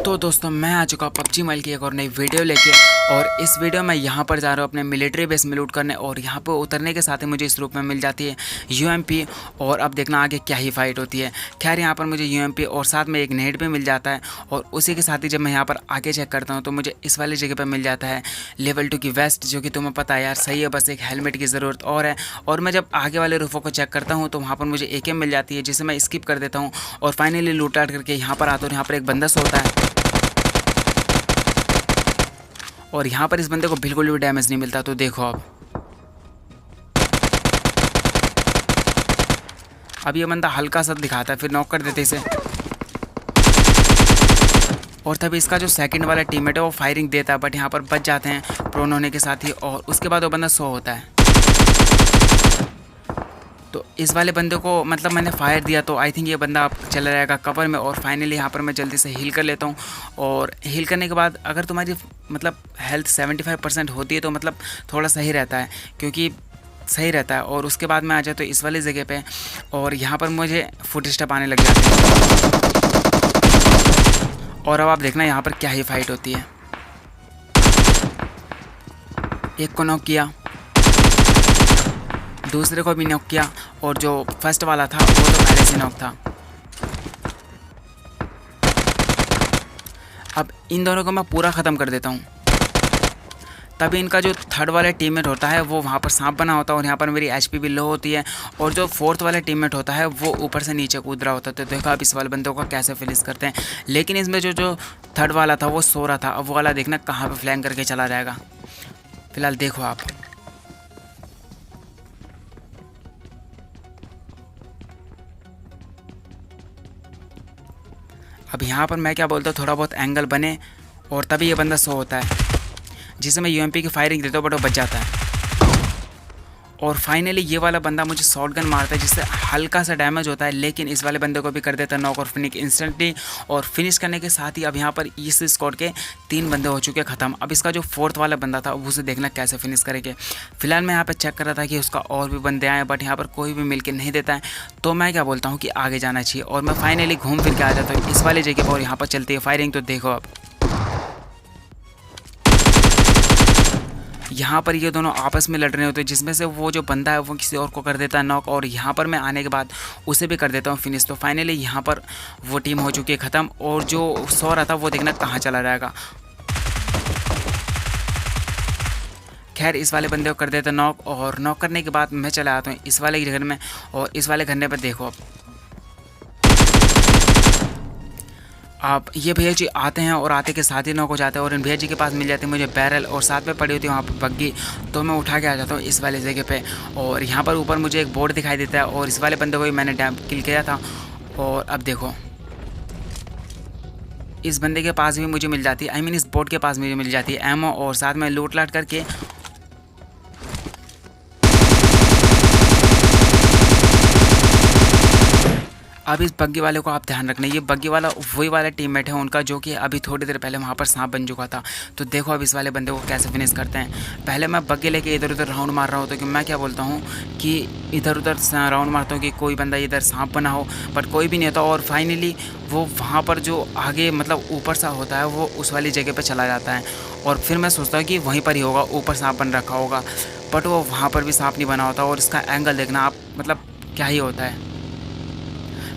तो दोस्तों मैं आ चुका पबजी मोबाइल की एक और नई वीडियो लेके। और इस वीडियो में यहाँ पर जा रहा हूँ अपने मिलिट्री बेस में लूट करने। और यहाँ पर उतरने के साथ ही मुझे इस रूप में मिल जाती है यूएमपी। और अब देखना आगे क्या ही फाइट होती है। खैर यहाँ पर मुझे यूएमपी और साथ में एक नेट भी मिल जाता है। और उसी के साथ ही जब मैं यहाँ पर आगे चेक करता हूँ तो मुझे इस वाली जगह पर मिल जाता है लेवल 2 की वेस्ट, जो कि तुम्हें पता है यार सही है, बस एक हेलमेट की ज़रूरत और है। और मैं जब आगे वाले रूफों को चेक करता हूँ तो वहाँ पर मुझे एकेएम मिल जाती है, जिसे मैं स्किप कर देता हूँ। और फाइनली लूट आउट करके यहाँ पर आता हूँ। यहाँ पर एक बंदा सोता है और यहाँ पर इस बंदे को बिल्कुल भी डैमेज नहीं मिलता। तो देखो अब ये बंदा हल्का सा दिखाता है, फिर नॉक कर देते इसे। और तभी इसका जो सेकंड वाला टीममेट है वो फायरिंग देता है, बट यहाँ पर बच जाते हैं प्रोन होने के साथ ही। और उसके बाद वो बंदा 100 होता है। तो इस वाले बंदे को मतलब मैंने फायर दिया तो आई थिंक ये बंदा अब चला जाएगा कवर में। और फाइनली यहाँ पर मैं जल्दी से हील कर लेता हूँ। और हील करने के बाद अगर तुम्हारी मतलब हेल्थ 75% होती है तो मतलब थोड़ा सही रहता है, क्योंकि सही रहता है। और उसके बाद मैं आ जाता हूँ इस वाली जगह पे और यहाँ पर मुझे फुट स्टेप आने लग जाते हैं। और अब आप देखना यहाँ पर क्या ही फाइट होती है। एक को नॉक किया, दूसरे को भी नॉक किया, और जो फर्स्ट वाला था वो तो पहले से नॉक था। अब इन दोनों को मैं पूरा ख़त्म कर देता हूँ। तभी इनका जो थर्ड वाला टीममेट होता है वो वहाँ पर सांप बना होता है और यहाँ पर मेरी एचपी भी लो होती है। और जो फोर्थ वाला टीममेट होता है वो ऊपर से नीचे कूद रहा होता है। तो देखो आप इस वाले बंदों को कैसे फिनिश करते हैं। लेकिन इसमें जो थर्ड वाला था वो सो रहा था। अब वो वाला देखना कहाँ पर फ्लैंक करके चला जाएगा। फिलहाल देखो आप, अब यहाँ पर मैं क्या बोलता हूँ, थोड़ा बहुत एंगल बने और तभी ये बंदा 100 होता है, जिसे मैं यूएमपी की फायरिंग देता हूँ बट वो बच जाता है। और फाइनली ये वाला बंदा मुझे शॉटगन मारता है जिससे हल्का सा डैमेज होता है, लेकिन इस वाले बंदे को भी कर देता है नॉक और फिनिश इंस्टेंटली। और फिनिश करने के साथ ही अब यहाँ पर इस स्क्वाड के 3 बंदे हो चुके हैं ख़त्म। अब इसका जो फोर्थ वाला बंदा था उसे देखना कैसे फिनिश करेंगे। फिलहाल मैं यहाँ पर चेक कर रहा था कि उसका और भी बंदे आए, बट यहाँ पर कोई भी मिल के नहीं देता है। तो मैं क्या बोलता हूँ कि आगे जाना चाहिए और मैं फाइनली घूम फिर के आ जाता हूँ इस वाली जगह पर। और यहाँ पर चलती है फायरिंग। तो देखो अब यहाँ पर ये दोनों आपस में लड़ रहे होते हैं, जिसमें से वो जो बंदा है वो किसी और को कर देता है नॉक। और यहाँ पर मैं आने के बाद उसे भी कर देता हूँ फिनिश। तो फाइनली यहाँ पर वो टीम हो चुकी है ख़त्म। और जो सो रहा था वो देखना कहाँ चला जाएगा। खैर इस वाले बंदे को कर देता नॉक। और नॉक करने के बाद मैं चला आता हूँ इस वाले घर में। और इस वाले घर पर देखो अब ये भैया जी आते हैं और आते के साथ ही नॉक हो जाते हैं। और इन भैया जी के पास मिल जाते हैं मुझे बैरल और साथ में पड़ी होती है वहाँ पर बग्गी। तो मैं उठा के आ जाता हूँ इस वाले जगह पे। और यहाँ पर ऊपर मुझे एक बोर्ड दिखाई देता है और इस वाले बंदे को भी मैंने किल किया था। और अब देखो इस बंदे के पास भी मुझे मिल जाती है, आई मीन इस बोर्ड के पास मुझे मिल जाती है एमओ। और साथ में लूट लाट करके अब इस बग्गी वाले को आप ध्यान रखना, ये बग्गी वाला वही वाला टीममेट है उनका जो कि अभी थोड़ी देर पहले वहाँ पर सांप बन चुका था। तो देखो अब इस वाले बंदे को कैसे फिनिश करते हैं। पहले मैं बग्गी लेके इधर उधर राउंड मार रहा हूँ, तो कि मैं क्या बोलता हूँ कि इधर उधर राउंड मारता हूँ कि कोई बंदा इधर सांप बना हो, बट कोई भी नहीं होता। और फाइनली वो वहाँ पर जो आगे मतलब ऊपर सा होता है वो उस वाली जगह पर चला जाता है। और फिर मैं सोचता हूँ कि वहीं पर ही होगा, ऊपर सांप बन रखा होगा, बट वो वहाँ पर भी सांप नहीं बना होता। और इसका एंगल देखना आप, मतलब क्या ही होता है।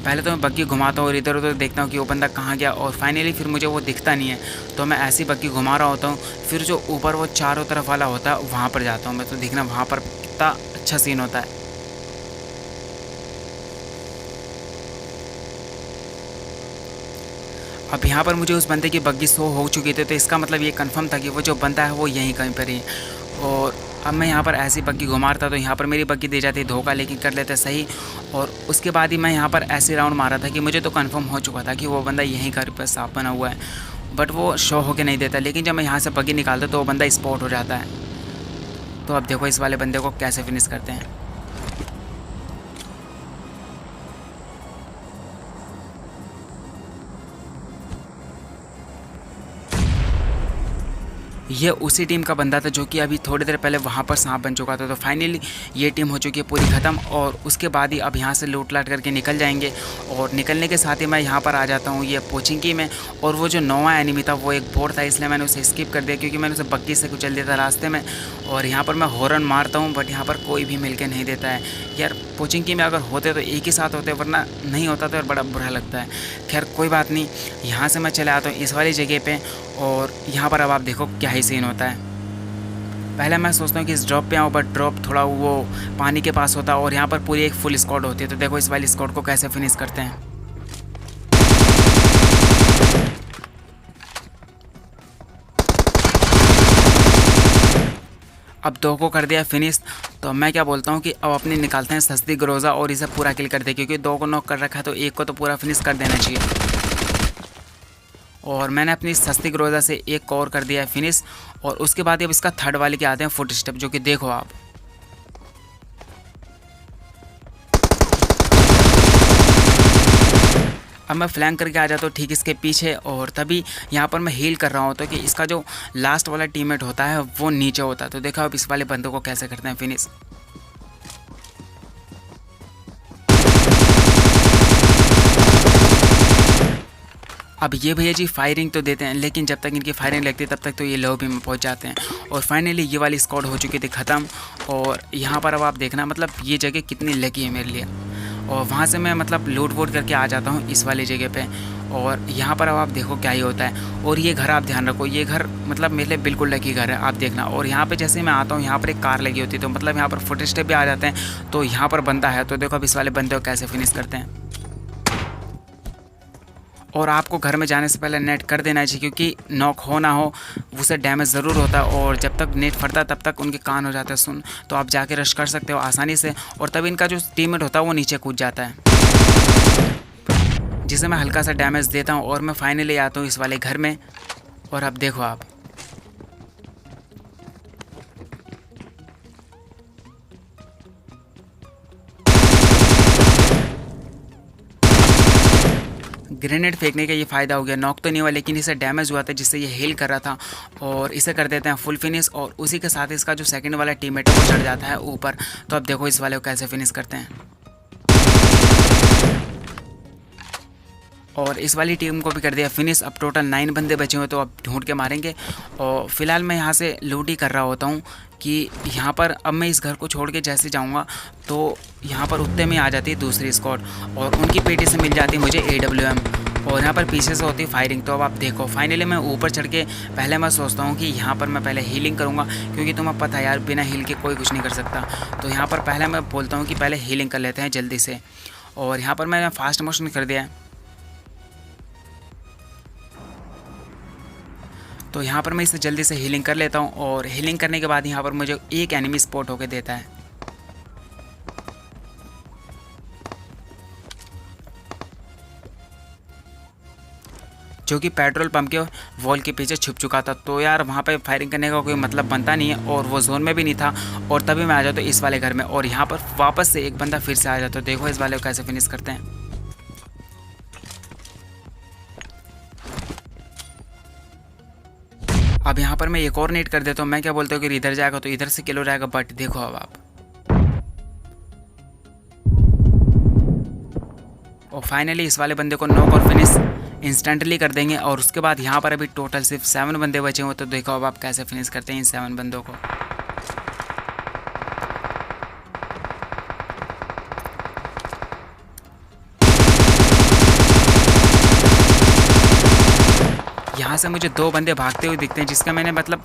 पहले तो मैं बग्गी घुमाता हूँ और इधर उधर देखता हूँ कि वो बंदा कहाँ गया। और फाइनली फिर मुझे वो दिखता नहीं है, तो मैं ऐसी बग्गी घुमा रहा होता हूँ। फिर जो ऊपर वो चारों तरफ वाला होता है वहाँ पर जाता हूँ मैं। तो देखना वहाँ पर कितना अच्छा सीन होता है। अब यहाँ पर मुझे उस बंदे की बग्गी 100 हो चुकी थी, तो इसका मतलब ये कंफर्म था कि वो जो बंदा है वो यहीं कहीं पर ही। और अब मैं यहाँ पर ऐसी बग्गी घुमाता तो यहाँ पर मेरी बग्गी दे जाती धोखा, लेकिन कर लेते सही। और उसके बाद ही मैं यहाँ पर ऐसे राउंड मारा था कि मुझे तो कंफर्म हो चुका था कि वो बंदा यहीं घर पर सांप बना हुआ है, बट वो शो होके नहीं देता। लेकिन जब मैं यहाँ से बग्गी निकालता तो वो बंदा स्पॉट हो जाता है। तो अब देखो इस वाले बंदे को कैसे फिनिश करते हैं। ये उसी टीम का बंदा था जो कि अभी थोड़ी देर पहले वहाँ पर सांप बन चुका था। तो फाइनली ये टीम हो चुकी है पूरी ख़त्म और उसके बाद ही अब यहाँ से लूट लाट करके निकल जाएंगे। और निकलने के साथ ही मैं यहाँ पर आ जाता हूँ ये पोचिंकी में। और वो जो नौवां एनिमी था वो एक बोर था, इसलिए मैंने उसे स्किप कर दिया क्योंकि मैंने उसे बग्गी से कुचल दिया था रास्ते में। और यहाँ पर मैं हॉर्न मारता हूँ बट यहाँ पर कोई भी मिल के नहीं देता है यार। पोचिंकी में अगर होते तो एक ही साथ होते, वरना नहीं होता तो यार बड़ा बुरा लगता है। खैर कोई बात नहीं, यहाँ से मैं चले आता हूँ इस वाली जगह पे। और यहाँ पर अब आप देखो क्या ही सीन होता है। पहले मैं सोचता हूँ कि इस ड्रॉप पे आऊँ, बट ड्रॉप थोड़ा वो पानी के पास होता है और यहाँ पर पूरी एक फुल स्क्वाड होती है। तो देखो इस वाली स्क्वाड को कैसे फिनिश करते हैं। अब दो को कर दिया फिनिश। तो मैं क्या बोलता हूँ कि अब अपनी निकालते हैं सस्ती ग्रोजा और इसे पूरा किल कर दे, क्योंकि दो को नॉक कर रखा है तो एक को तो पूरा फिनिश कर देना चाहिए। और मैंने अपनी सस्ती ग्रोजा से एक को और कर दिया है फिनिश। और उसके बाद अब इसका थर्ड वाले के आते हैं फुट स्टेप, जो कि देखो आप। अब मैं फ्लैंक करके आ जाता हूँ ठीक इसके पीछे। और तभी यहाँ पर मैं हील कर रहा हूँ तो कि इसका जो लास्ट वाला टीममेट होता है वो नीचे होता है। तो देखो अब इस वाले बंदों को कैसे करते हैं फिनिश। अब ये भैया जी फायरिंग तो देते हैं, लेकिन जब तक इनकी फायरिंग लगती है तब तक तो ये लॉबी में पहुंच जाते हैं। और फाइनली ये वाली स्क्वाड हो चुकी थी ख़त्म। और यहाँ पर अब आप देखना मतलब ये जगह कितनी लकी है मेरे लिए। और वहाँ से मैं मतलब लूट वूट करके आ जाता हूँ इस वाली जगह पे। और यहाँ पर अब आप देखो क्या ही होता है। और ये घर आप ध्यान रखो, ये घर मतलब मेरे लिए बिल्कुल लकी घर है, आप देखना। और यहाँ पे जैसे मैं आता हूँ यहाँ पर एक कार लगी होती है, तो मतलब यहाँ पर फुट स्टेप भी आ जाते हैं। तो यहाँ पर बंदा है, तो देखो अब इस वाले बंदे को कैसे फिनिश करते हैं। और आपको घर में जाने से पहले नेट कर देना चाहिए, क्योंकि नॉक हो ना हो उसे डैमेज ज़रूर होता है। और जब तक नेट फटता है तब तक उनके कान हो जाते हैं सुन। तो आप जाके रश कर सकते हो आसानी से। और तब इनका जो टीममेट होता है वो नीचे कूद जाता है, जिसे मैं हल्का सा डैमेज देता हूँ। और मैं फाइनली आता हूँ इस वाले घर में। और अब देखो आप, ग्रेनेड फेंकने का ये फ़ायदा हो गया। नॉक तो नहीं हुआ लेकिन इसे डैमेज हुआ था, जिससे ये हील कर रहा था। और इसे कर देते हैं फुल फिनिश। और उसी के साथ इसका जो सेकंड वाला टीममेट है वो चढ़ जाता है ऊपर। तो अब देखो इस वाले को कैसे फिनिश करते हैं। और इस वाली टीम को भी कर दिया फिनिश। अब टोटल 9 बंदे बचे हुए, तो अब ढूंढ के मारेंगे। और फिलहाल मैं यहाँ से लूट ही कर रहा होता हूँ कि यहाँ पर अब मैं इस घर को छोड़ के जैसे जाऊँगा तो यहाँ पर उत्ते में आ जाती है दूसरी स्क्वाड। और उनकी पेटी से मिल जाती है मुझे AWM। और यहाँ पर पीछे से होती है फायरिंग। तो अब आप देखो फाइनली मैं ऊपर चढ़ के पहले मैं सोचता हूँ कि यहाँ पर मैं पहले हीलिंग करूँगा, क्योंकि तुम्हें पता है यार बिना हील के कोई कुछ नहीं कर सकता। तो यहाँ पर पहले मैं बोलता हूँ कि पहले हीलिंग कर लेते हैं जल्दी से। और यहाँ पर मैंने फास्ट मोशन कर दिया है। तो यहाँ पर मैं इसे जल्दी से हीलिंग कर लेता हूँ। और हीलिंग करने के बाद यहाँ पर मुझे एक एनिमी स्पॉट होके देता है, जो कि पेट्रोल पंप के वॉल के पीछे छुप चुका था। तो यार वहाँ पे फायरिंग करने का कोई मतलब बनता नहीं है, और वो जोन में भी नहीं था। और तभी मैं आ जाता हूँ इस वाले घर में। और यहाँ पर वापस से एक बंदा फिर से आ जाता है। देखो इस वाले को कैसे फिनिश करते हैं। अब यहाँ पर मैं एक और नेट कर देता हूँ। मैं क्या बोलता हूँ कि इधर जाएगा तो इधर से किल हो जाएगा, बट देखो अब आप। और फाइनली इस वाले बंदे को नॉक और फिनिश इंस्टेंटली कर देंगे। और उसके बाद यहाँ पर अभी टोटल सिर्फ 7 बंदे बचे हुए। तो देखो अब आप कैसे फिनिश करते हैं इन 7 बंदों को। यहाँ से मुझे 2 बंदे भागते हुए दिखते हैं, जिसका मैंने मतलब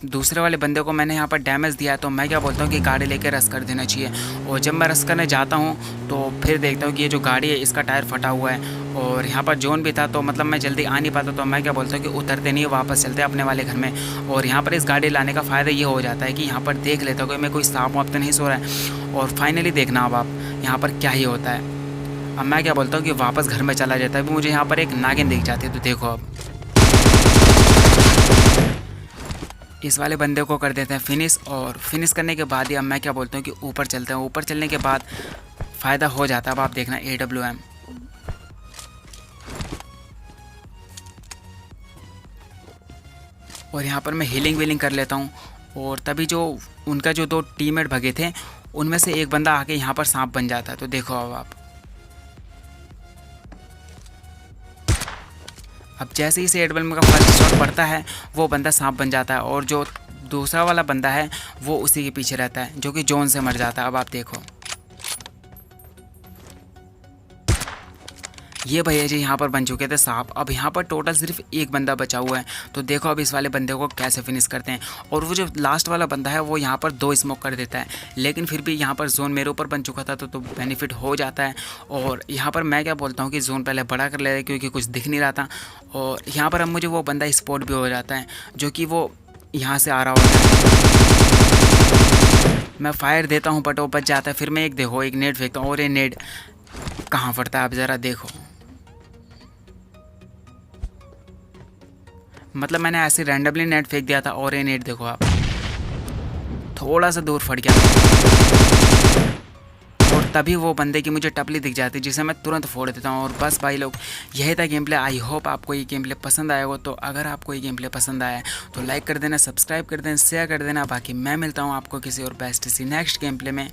दूसरे वाले बंदे को मैंने यहाँ पर डैमेज दिया है। तो मैं क्या बोलता हूँ कि गाड़ी लेके रश कर देना चाहिए। और जब मैं रश करने जाता हूँ तो फिर देखता हूँ कि ये जो गाड़ी है इसका टायर फटा हुआ है। और यहाँ पर जोन भी था, तो मतलब मैं जल्दी आ नहीं पाता। तो मैं क्या बोलता हूँ कि उतरते नहीं, वापस चलते अपने वाले घर में। और यहाँ पर इस गाड़ी लाने का फ़ायदा ये हो जाता है कि यहाँ पर देख लेता हूँ कि मैं कोई सांप वाप तो नहीं सो रहा है। और फाइनली देखना अब आप यहाँ पर क्या ही होता है। अब मैं क्या बोलता हूँ कि वापस घर में चला जाता है। अभी मुझे यहाँ पर एक नागिन दिख जाती है। तो देखो अब इस वाले बंदे को कर देते हैं फिनिश। और फिनिश करने के बाद ही अब मैं क्या बोलता हूँ कि ऊपर चलते हैं। ऊपर चलने के बाद फ़ायदा हो जाता है। अब आप देखना AWM। और यहाँ पर मैं हीलिंग वीलिंग कर लेता हूँ। और तभी जो उनका जो 2 टीममेट भगे थे उनमें से एक बंदा आके यहाँ पर सांप बन जाता है। तो देखो अब जैसे ही से एडबल का फर्स्ट शॉट पड़ता है वो बंदा सांप बन जाता है और जो दूसरा वाला बंदा है वो उसी के पीछे रहता है जो कि जोन से मर जाता है। अब आप देखो ये भैया जी यहाँ पर बन चुके थे सांप। अब यहाँ पर टोटल सिर्फ एक बंदा बचा हुआ है। तो देखो अब इस वाले बंदे को कैसे फिनिश करते हैं। और वो जो लास्ट वाला बंदा है वो यहाँ पर 2 स्मोक कर देता है, लेकिन फिर भी यहाँ पर जोन मेरे ऊपर बन चुका था तो बेनिफिट हो जाता है। और यहाँ पर मैं क्या बोलता हूँ कि जोन पहले बड़ा कर लेता है क्योंकि कुछ दिख नहीं रहा था। और यहाँ पर अब मुझे वो बंदा स्पॉट भी हो जाता है जो कि वो यहाँ से आ रहा होता है। मैं फायर देता हूँ बट वो बच जाता है। फिर मैं एक नेट फेंकता हूँ और ये नेट कहाँ पड़ता है आप ज़रा देखो। मतलब मैंने ऐसे रैंडमली नेट फेंक दिया था और ये नेट देखो आप थोड़ा सा दूर फट गया। और तभी वो बंदे की मुझे टपली दिख जाती जिसे मैं तुरंत फोड़ देता हूँ। और बस भाई लोग यही था गेम प्ले। आई होप आपको ये गेम प्ले पसंद आया हो। तो अगर आपको ये गेम प्ले पसंद आया तो लाइक कर देना, सब्सक्राइब कर देना, शेयर कर देना। बाकी मैं मिलता हूँ आपको किसी और बेस्ट सी नेक्स्ट गेम प्ले में।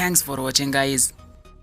Thanks for watching guys.